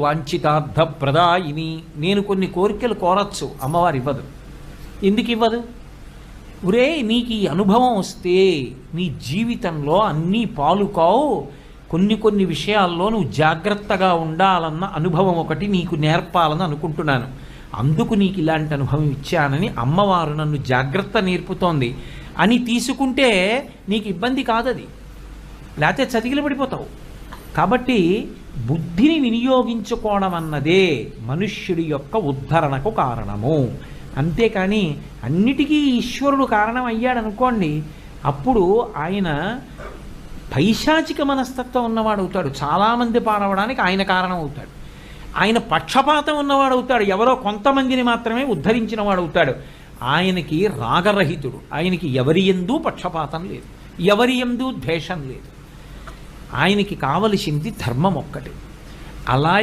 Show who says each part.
Speaker 1: వాంఛితార్థ ప్రదాయిని. నేను కొన్ని కోరికలు కోరచ్చు, అమ్మవారు ఇవ్వదు. ఎందుకు ఇవ్వదు? ఒరే, నీకు ఈ అనుభవం వస్తే నీ జీవితంలో అన్నీ పాలుకావు, కొన్ని విషయాల్లో నువ్వు జాగ్రత్తగా ఉండాలన్న అనుభవం ఒకటి నీకు నేర్పాలని అనుకుంటున్నాను, అందుకు నీకు ఇలాంటి అనుభవం ఇచ్చానని అమ్మవారు నన్ను జాగ్రత్త నేర్పుతోంది అని తీసుకుంటే నీకు ఇబ్బంది కాదది, లేకపోతే చతికిల పడిపోతావు. కాబట్టి బుద్ధిని వినియోగించుకోవడం అన్నదే మనుష్యుడి యొక్క ఉద్ధరణకు కారణము. అంతేకాని అన్నిటికీ ఈశ్వరుడు కారణం అయ్యాడనుకోండి, అప్పుడు ఆయన పైశాచిక మనస్తత్వం ఉన్నవాడు అవుతాడు, చాలామంది పారవడానికి ఆయన కారణం అవుతాడు. ఆయన పక్షపాతం ఉన్నవాడు అవుతాడు, ఎవరో కొంతమందిని మాత్రమే ఉద్ధరించిన వాడు అవుతాడు. ఆయనకి రాగరహితుడు, ఆయనకి ఎవరి యందు పక్షపాతం లేదు, ఎవరి యందు ద్వేషం లేదు. ఆయనకి కావలసింది ధర్మం ఒక్కటి. అలా